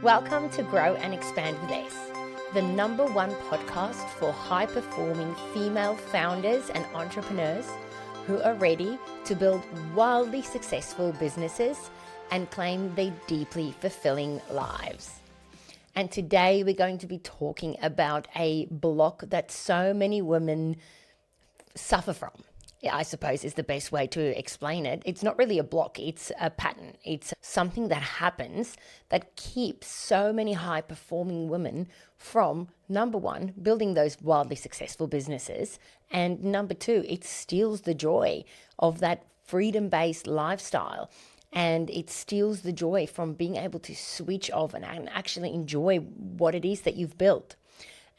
Welcome to Grow and Expand with Ace, the #1 podcast for high-performing female founders and entrepreneurs who are ready to build wildly successful businesses and claim their deeply fulfilling lives. And today we're going to be talking about a block that so many women suffer from. I suppose is the best way to explain it. It's not really a block, it's a pattern. It's something that happens that keeps so many high-performing women from, #1, building those wildly successful businesses, and #2, it steals the joy of that freedom-based lifestyle, and it steals the joy from being able to switch off and actually enjoy what it is that you've built.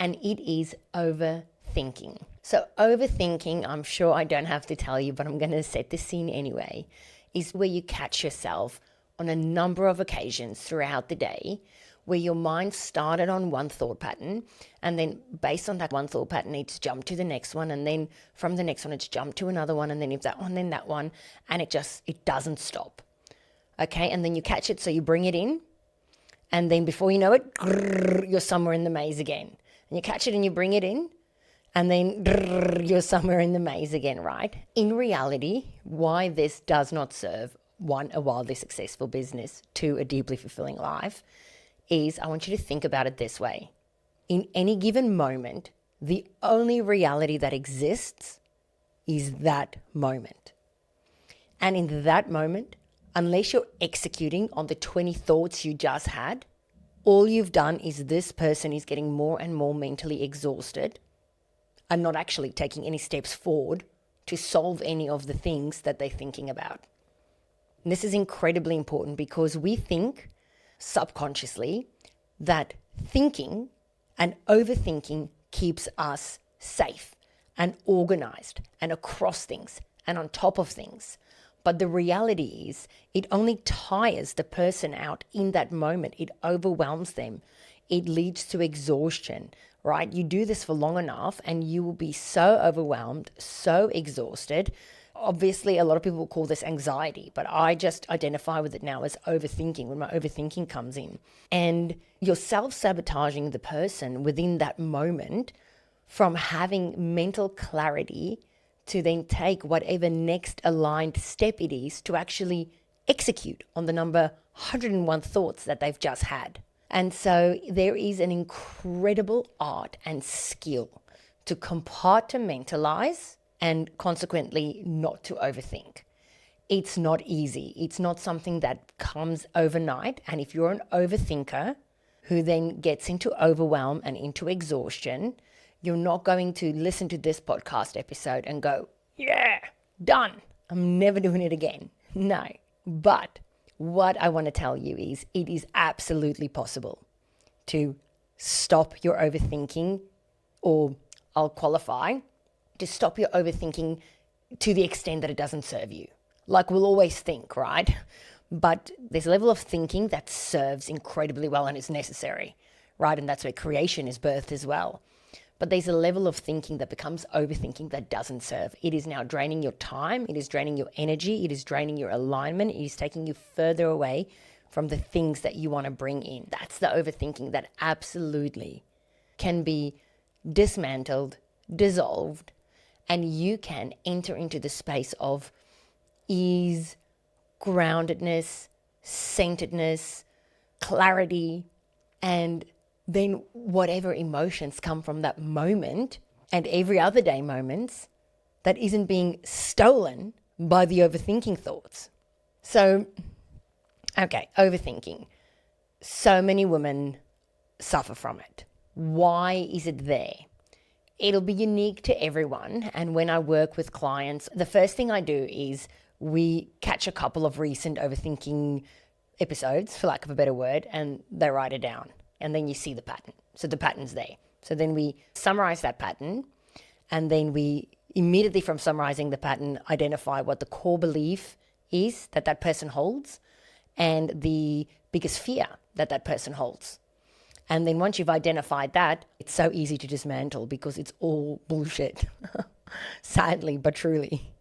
And it is overthinking. So overthinking, I'm sure I don't have to tell you, but I'm going to set the scene anyway, is where you catch yourself on a number of occasions throughout the day where your mind started on one thought pattern, and then based on that one thought pattern, it's jumped to the next one, and then from the next one, it's jumped to another one, and then if that one, then that one, and it doesn't stop. Okay, and then you catch it, so you bring it in, and then before you know it, you're somewhere in the maze again. And you catch it and you bring it in, and then you're somewhere in the maze again, right? In reality, why this does not serve, 1, a wildly successful business, 2, a deeply fulfilling life, is I want you to think about it this way. In any given moment, the only reality that exists is that moment. And in that moment, unless you're executing on the 20 thoughts you just had, all you've done is this person is getting more and more mentally exhausted and not actually taking any steps forward to solve any of the things that they're thinking about. And this is incredibly important because we think subconsciously that thinking and overthinking keeps us safe and organized and across things and on top of things. But the reality is it only tires the person out in that moment. It overwhelms them. It leads to exhaustion, right? You do this for long enough and you will be so overwhelmed, so exhausted. Obviously, a lot of people will call this anxiety, but I just identify with it now as overthinking when my overthinking comes in. And you're self-sabotaging the person within that moment from having mental clarity to then take whatever next aligned step it is to actually execute on the number 101 thoughts that they've just had. And so there is an incredible art and skill to compartmentalize and consequently not to overthink. It's not easy. It's not something that comes overnight. And if you're an overthinker who then gets into overwhelm and into exhaustion, you're not going to listen to this podcast episode and go, yeah, done. I'm never doing it again. No. But what I want to tell you is it is absolutely possible to stop your overthinking, or I'll qualify, to stop your overthinking to the extent that it doesn't serve you. Like we'll always think, right? But there's a level of thinking that serves incredibly well and is necessary, right? And that's where creation is birthed as well. But there's a level of thinking that becomes overthinking that doesn't serve. It is now draining your time. It is draining your energy. It is draining your alignment. It is taking you further away from the things that you want to bring in. That's the overthinking that absolutely can be dismantled, dissolved, and you can enter into the space of ease, groundedness, centeredness, clarity, and then whatever emotions come from that moment and every other day moments that isn't being stolen by the overthinking thoughts. So, okay, overthinking. So many women suffer from it. Why is it there? It'll be unique to everyone. And when I work with clients, the first thing I do is we catch a couple of recent overthinking episodes, for lack of a better word, and they write it down. And then you see the pattern. So the pattern's there. So then we summarize that pattern, and then we immediately from summarizing the pattern identify what the core belief is that that person holds and the biggest fear that that person holds. And then once you've identified that, it's so easy to dismantle because it's all bullshit, sadly but truly.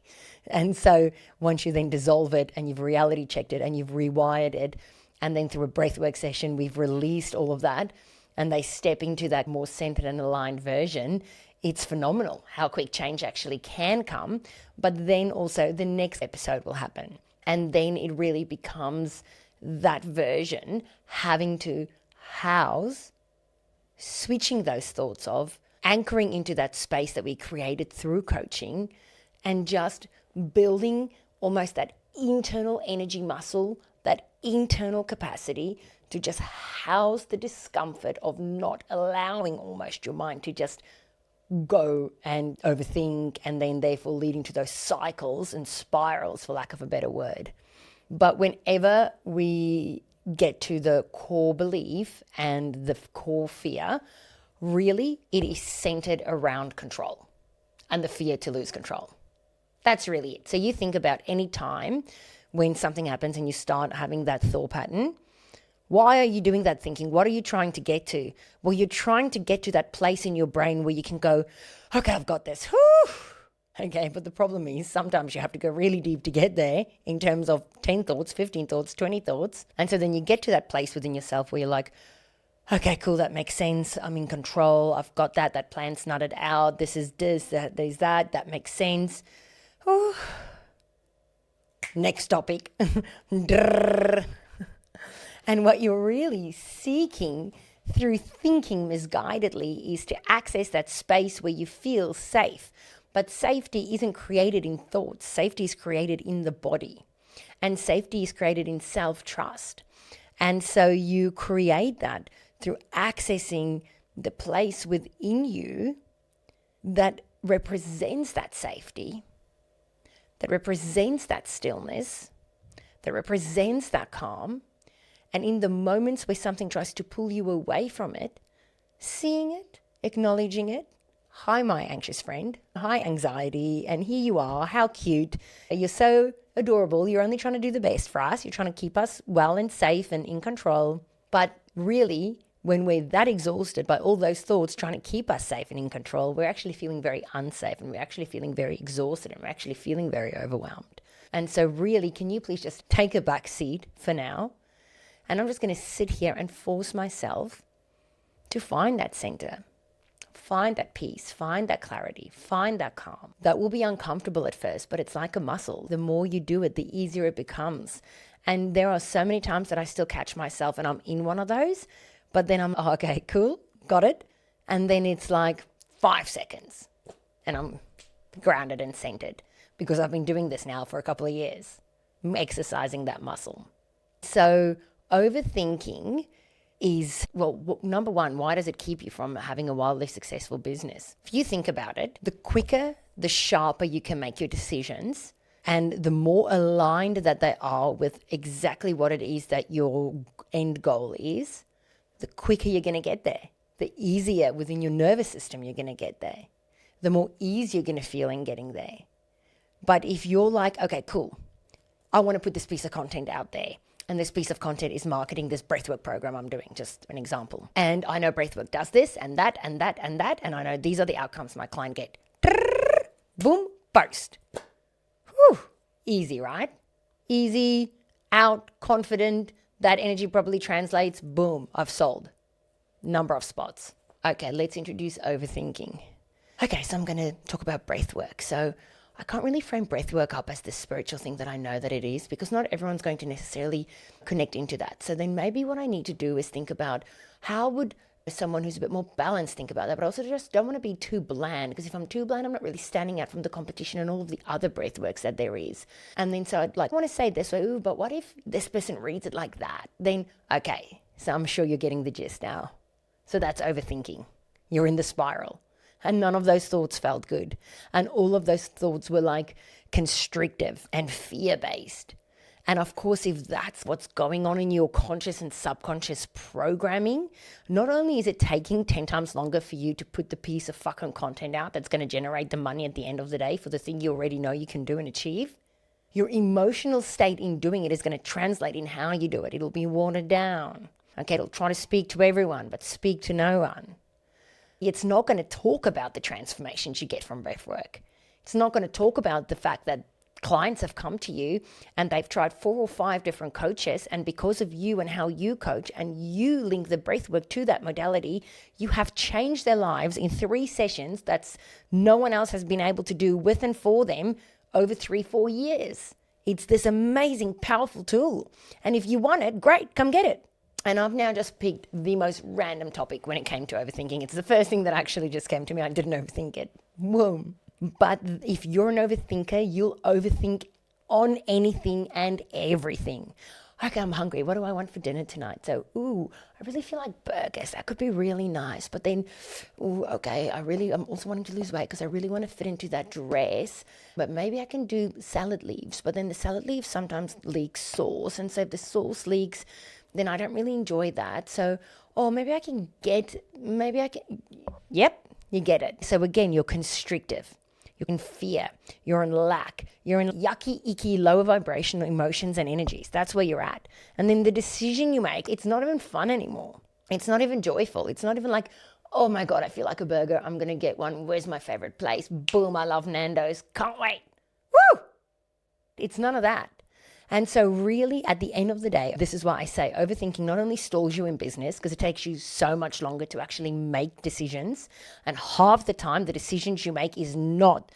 And so once you then dissolve it and you've reality checked it and you've rewired it, and then through a breathwork session, we've released all of that, and they step into that more centered and aligned version, it's phenomenal how quick change actually can come. But then also the next episode will happen. And then it really becomes that version having to house switching those thoughts of anchoring into that space that we created through coaching and just building almost that internal energy muscle, that internal capacity to just house the discomfort of not allowing almost your mind to just go and overthink, and then therefore leading to those cycles and spirals, for lack of a better word. But whenever we get to the core belief and the core fear, really it is centered around control and the fear to lose control. That's really it. So you think about any time when something happens and you start having that thought pattern. Why are you doing that thinking? What are you trying to get to? Well, you're trying to get to that place in your brain where you can go, okay, I've got this. Whew. Okay, but the problem is sometimes you have to go really deep to get there in terms of 10 thoughts, 15 thoughts, 20 thoughts. And so then you get to that place within yourself where you're like, okay, cool, that makes sense. I'm in control. I've got that. That plan's nutted out. This is this, there's that. That makes sense. Whew. Next topic. And what you're really seeking through thinking misguidedly is to access that space where you feel safe. But safety isn't created in thoughts. Safety is created in the body. And safety is created in self-trust. And so you create that through accessing the place within you that represents that safety, that represents that stillness, that represents that calm. And in the moments where something tries to pull you away from it, seeing it, acknowledging it. Hi, my anxious friend. Hi, anxiety. And here you are. How cute. You're so adorable. You're only trying to do the best for us. You're trying to keep us well and safe and in control. But really, when we're that exhausted by all those thoughts trying to keep us safe and in control, we're actually feeling very unsafe, and we're actually feeling very exhausted, and we're actually feeling very overwhelmed. And so really, can you please just take a back seat for now? And I'm just going to sit here and force myself to find that center, find that peace, find that clarity, find that calm. That will be uncomfortable at first, but it's like a muscle. The more you do it, the easier it becomes. And there are so many times that I still catch myself and I'm in one of those, but then I'm, okay, cool, got it. And then it's like 5 seconds and I'm grounded and centered because I've been doing this now for a couple of years, exercising that muscle. So overthinking is, well, number one, why does it keep you from having a wildly successful business? If you think about it, the quicker, the sharper you can make your decisions, and the more aligned that they are with exactly what it is that your end goal is, the quicker you're going to get there. The easier within your nervous system you're going to get there. The more ease you're going to feel in getting there. But if you're like, okay, cool, I want to put this piece of content out there, and this piece of content is marketing this breathwork program I'm doing, just an example. And I know breathwork does this and that and that and that, and I know these are the outcomes my client get. Boom, post. Whew. Easy, right? Easy, out, confident, that energy probably translates, boom, I've sold. Number of spots. Okay, let's introduce overthinking. Okay, so I'm going to talk about breathwork. So I can't really frame breathwork up as this spiritual thing that I know that it is, because not everyone's going to necessarily connect into that. So then maybe what I need to do is think about how would someone who's a bit more balanced think about that, but also just don't want to be too bland, because if I'm too bland, I'm not really standing out from the competition and all of the other breathworks that there is. And then so I'd like, I want to say this way, ooh, but what if this person reads it like that? Then, okay, so I'm sure you're getting the gist now. So that's overthinking. You're in the spiral. And none of those thoughts felt good. And all of those thoughts were like constrictive and fear-based. And of course, if that's what's going on in your conscious and subconscious programming, not only is it taking 10 times longer for you to put the piece of fucking content out that's going to generate the money at the end of the day for the thing you already know you can do and achieve, your emotional state in doing it is going to translate in how you do it. It'll be watered down. Okay, it'll try to speak to everyone, but speak to no one. It's not going to talk about the transformations you get from breathwork. It's not going to talk about the fact that clients have come to you and they've tried 4 or 5 different coaches, and because of you and how you coach and you link the breathwork to that modality, you have changed their lives in 3 sessions that's no one else has been able to do with and for them over 3-4 years. It's this amazing, powerful tool. And if you want it, great, come get it. And I've now just picked the most random topic when it came to overthinking. It's the first thing that actually just came to me. I didn't overthink it. Whoa. But if you're an overthinker, you'll overthink on anything and everything. Okay, I'm hungry. What do I want for dinner tonight? So, I really feel like burgers. That could be really nice. But then, okay, I'm also wanting to lose weight because I really want to fit into that dress. But maybe I can do salad leaves. But then the salad leaves sometimes leak sauce. And so if the sauce leaks, then I don't really enjoy that. So, yep, you get it. So again, you're constrictive. You're in fear, you're in lack, you're in yucky, icky, lower vibrational emotions and energies. That's where you're at. And then the decision you make, it's not even fun anymore. It's not even joyful. It's not even like, oh my God, I feel like a burger. I'm going to get one. Where's my favorite place? Boom, I love Nando's. Can't wait. Woo! It's none of that. And so really at the end of the day, this is why I say overthinking not only stalls you in business because it takes you so much longer to actually make decisions. And half the time the decisions you make is not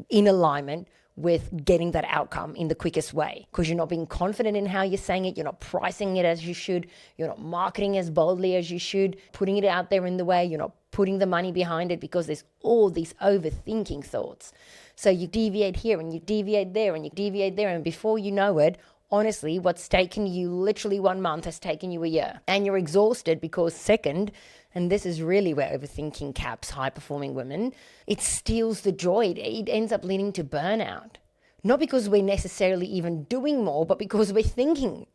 in alignment with getting that outcome in the quickest way because you're not being confident in how you're saying it. You're not pricing it as you should. You're not marketing as boldly as you should, putting it out there in the way. You're not putting the money behind it because there's all these overthinking thoughts. So you deviate here and you deviate there and you deviate there. And before you know it, honestly, what's taken you literally 1 month has taken you a year. And you're exhausted because second, and this is really where overthinking caps high-performing women, it steals the joy. It ends up leading to burnout. Not because we're necessarily even doing more, but because we're thinking.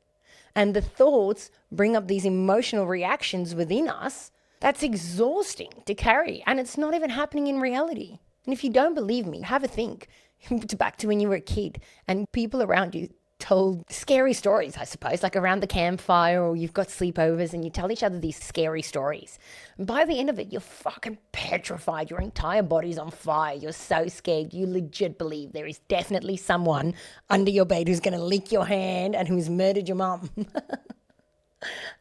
And the thoughts bring up these emotional reactions within us. That's exhausting to carry. And it's not even happening in reality. And if you don't believe me, have a think. Back to when you were a kid and people around you told scary stories, I suppose, like around the campfire or you've got sleepovers and you tell each other these scary stories. And by the end of it, you're fucking petrified. Your entire body's on fire. You're so scared. You legit believe there is definitely someone under your bed who's going to lick your hand and who's murdered your mum.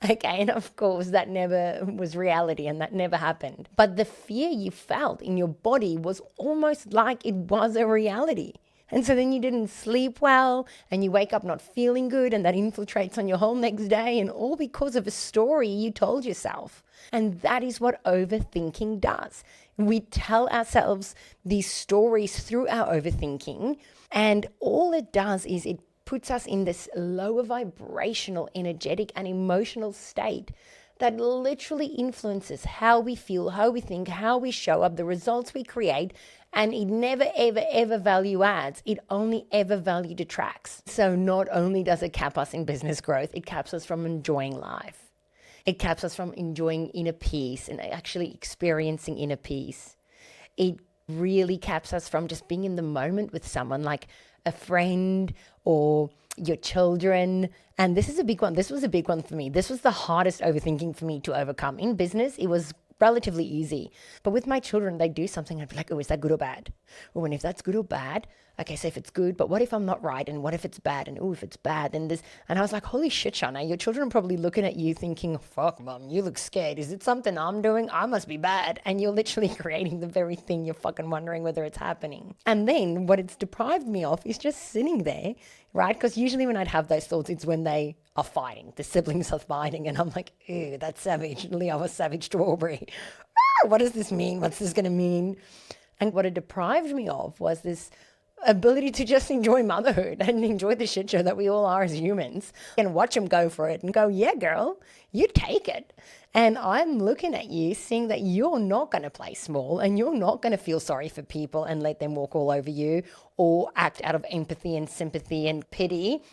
Okay, and of course that never was reality and that never happened. But the fear you felt in your body was almost like it was a reality. And so then you didn't sleep well and you wake up not feeling good and that infiltrates on your whole next day and all because of a story you told yourself. And that is what overthinking does. We tell ourselves these stories through our overthinking and all it does is it puts us in this lower vibrational, energetic and emotional state that literally influences how we feel, how we think, how we show up, the results we create, and it never, ever, ever value adds. It only ever value detracts. So not only does it cap us in business growth, it caps us from enjoying life. It caps us from enjoying inner peace and actually experiencing inner peace. It really caps us from just being in the moment with someone like a friend or your children. And this is a big one. This was a big one for me. This was the hardest overthinking for me to overcome. In business, it was relatively easy. But with my children, they do something, I'd be like, oh, is that good or bad? Oh, and if that's good or bad, okay, so if it's good, but what if I'm not right? And what if it's bad? And oh, if it's bad, then this. And I was like, holy shit, Shana, your children are probably looking at you thinking, fuck, mom, you look scared. Is it something I'm doing? I must be bad. And you're literally creating the very thing you're fucking wondering whether it's happening. And then what it's deprived me of is just sitting there, right? Because usually when I'd have those thoughts, it's when they are fighting. The siblings are fighting. And I'm like, ew, that's savage. Leo was savage strawberry. What does this mean? What's this going to mean? And what it deprived me of was this ability to just enjoy motherhood and enjoy the shit show that we all are as humans and watch them go for it and go, yeah, girl, you take it. And I'm looking at you, seeing that you're not going to play small and you're not going to feel sorry for people and let them walk all over you or act out of empathy and sympathy and pity.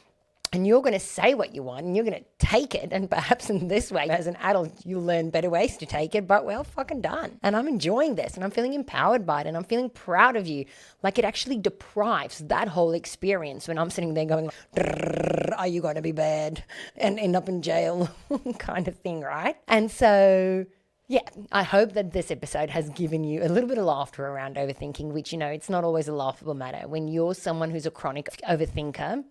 And you're going to say what you want and you're going to take it. And perhaps in this way, as an adult, you'll learn better ways to take it, but well, fucking done. And I'm enjoying this and I'm feeling empowered by it and I'm feeling proud of you. Like it actually deprives that whole experience when I'm sitting there going, are you going to be bad and end up in jail kind of thing, right? And so Yeah, I hope that this episode has given you a little bit of laughter around overthinking, which, it's not always a laughable matter. When you're someone who's a chronic overthinker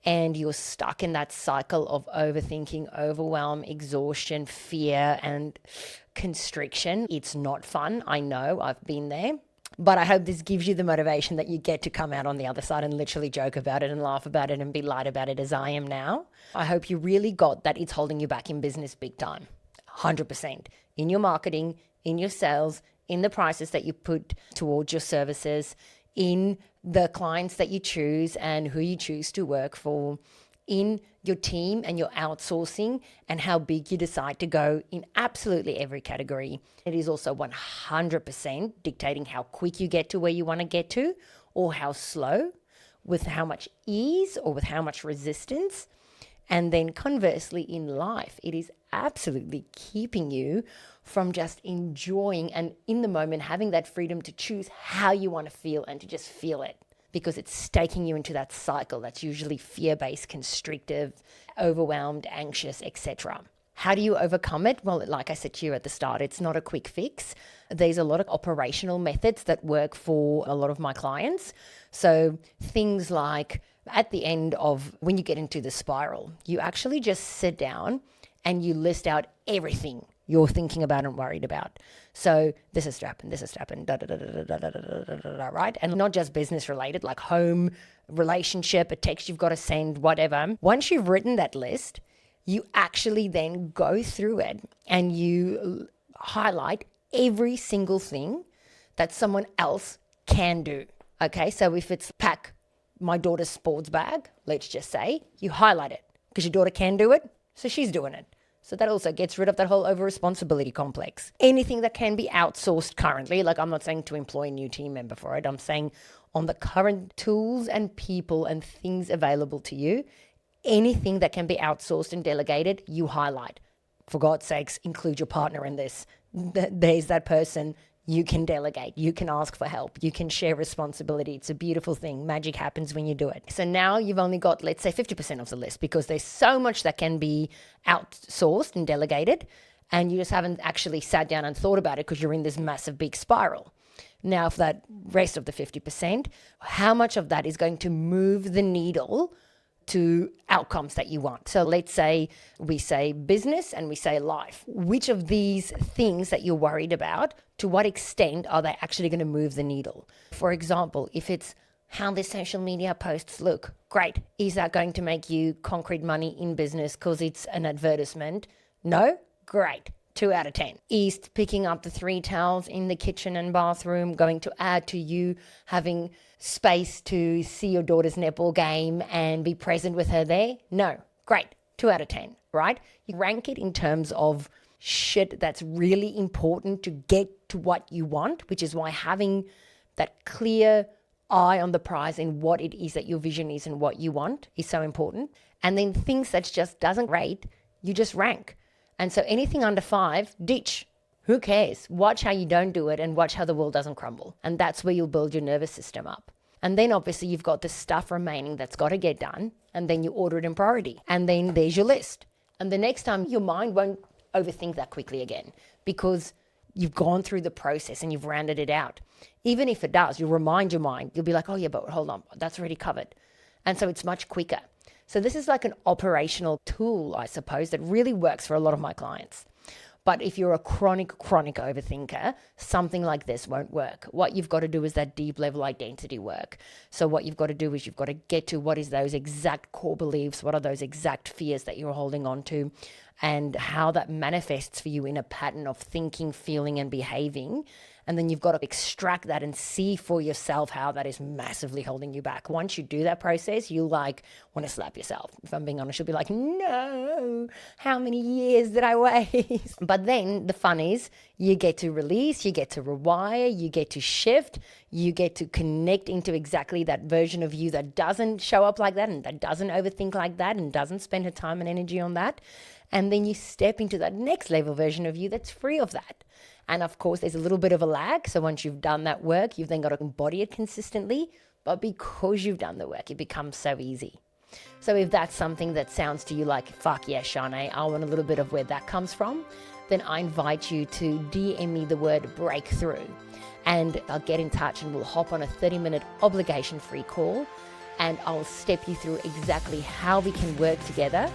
and you're stuck in that cycle of overthinking, overwhelm, exhaustion, fear, and constriction, it's not fun. I know, I've been there. But I hope this gives you the motivation that you get to come out on the other side and literally joke about it and laugh about it and be light about it as I am now. I hope you really got that it's holding you back in business big time. 100%. In your marketing, in your sales, in the prices that you put towards your services, in the clients that you choose and who you choose to work for, in your team and your outsourcing, and how big you decide to go in absolutely every category. It is also 100% dictating how quick you get to where you want to get to, or how slow, with how much ease or with how much resistance. And then conversely, in life, it is absolutely keeping you from just enjoying and in the moment having that freedom to choose how you want to feel and to just feel it, because it's staking you into that cycle that's usually fear-based, constrictive, overwhelmed, anxious, etc. How do you overcome it? Well, like I said to you at the start, it's not a quick fix. There's a lot of operational methods that work for a lot of my clients. So things like at the end of when you get into the spiral, you actually just sit down and you list out everything you're thinking about and worried about. So this has to happen, da, da, da, da, da, da, da, da, da, right? And not just business related, like home, relationship, a text you've got to send, whatever. Once you've written that list, you actually then go through it and you highlight every single thing that someone else can do. Okay, so if it's pack my daughter's sports bag, let's just say, you highlight it because your daughter can do it, so she's doing it. So that also gets rid of that whole over-responsibility complex. Anything that can be outsourced currently, like I'm not saying to employ a new team member for it, I'm saying on the current tools and people and things available to you, anything that can be outsourced and delegated, you highlight. For God's sakes, include your partner in this. There's that person. You can delegate, you can ask for help, you can share responsibility. It's a beautiful thing. Magic happens when you do it. So now you've only got, let's say, 50% of the list, because there's so much that can be outsourced and delegated, and you just haven't actually sat down and thought about it because you're in this massive big spiral. Now, for that rest of the 50%, how much of that is going to move the needle to outcomes that you want? So let's say we say business and we say life. Which of these things that you're worried about, to what extent are they actually going to move the needle? For example, if it's how the social media posts look, great. Is that going to make you concrete money in business because it's an advertisement? No? Great. 2 out of 10. Is picking up the 3 towels in the kitchen and bathroom going to add to you having space to see your daughter's netball game and be present with her there? No. Great. 2 out of 10, right? You rank it in terms of shit that's really important to get to what you want, which is why having that clear eye on the prize and what it is that your vision is and what you want is so important. And then things that just doesn't rate, you just rank. And so anything under 5, ditch. Who cares? Watch how you don't do it and watch how the world doesn't crumble. And that's where you'll build your nervous system up. And then obviously you've got the stuff remaining that's got to get done. And then you order it in priority. And then there's your list. And the next time your mind won't overthink that quickly again, because you've gone through the process and you've rounded it out. Even if it does, you'll remind your mind. You'll be like, oh yeah, but hold on, that's already covered. And so it's much quicker. So this is like an operational tool, I suppose, that really works for a lot of my clients. But if you're a chronic overthinker, something like this won't work. What you've got to do is that deep level identity work. So what you've got to do is you've got to get to what is those exact core beliefs, what are those exact fears that you're holding on to, and how that manifests for you in a pattern of thinking, feeling, and behaving. And then you've got to extract that and see for yourself how that is massively holding you back. Once you do that process, you want to slap yourself. If I'm being honest, you'll be like, no, how many years did I waste? But then the fun is you get to release, you get to rewire, you get to shift, you get to connect into exactly that version of you that doesn't show up like that and that doesn't overthink like that and doesn't spend her time and energy on that. And then you step into that next level version of you that's free of that. And of course, there's a little bit of a lag. So once you've done that work, you've then got to embody it consistently. But because you've done the work, it becomes so easy. So if that's something that sounds to you like, fuck yeah, Shanae, I want a little bit of where that comes from, then I invite you to DM me the word breakthrough, and I'll get in touch and we'll hop on a 30-minute obligation-free call, and I'll step you through exactly how we can work together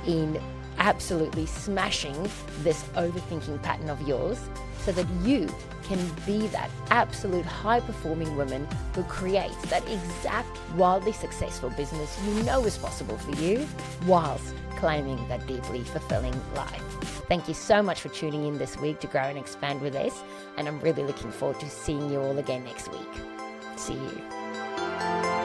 in absolutely smashing this overthinking pattern of yours, so that you can be that absolute high-performing woman who creates that exact wildly successful business you know is possible for you, whilst claiming that deeply fulfilling life. Thank you so much for tuning in this week to Grow and Expand with us, and I'm really looking forward to seeing you all again next week. See you.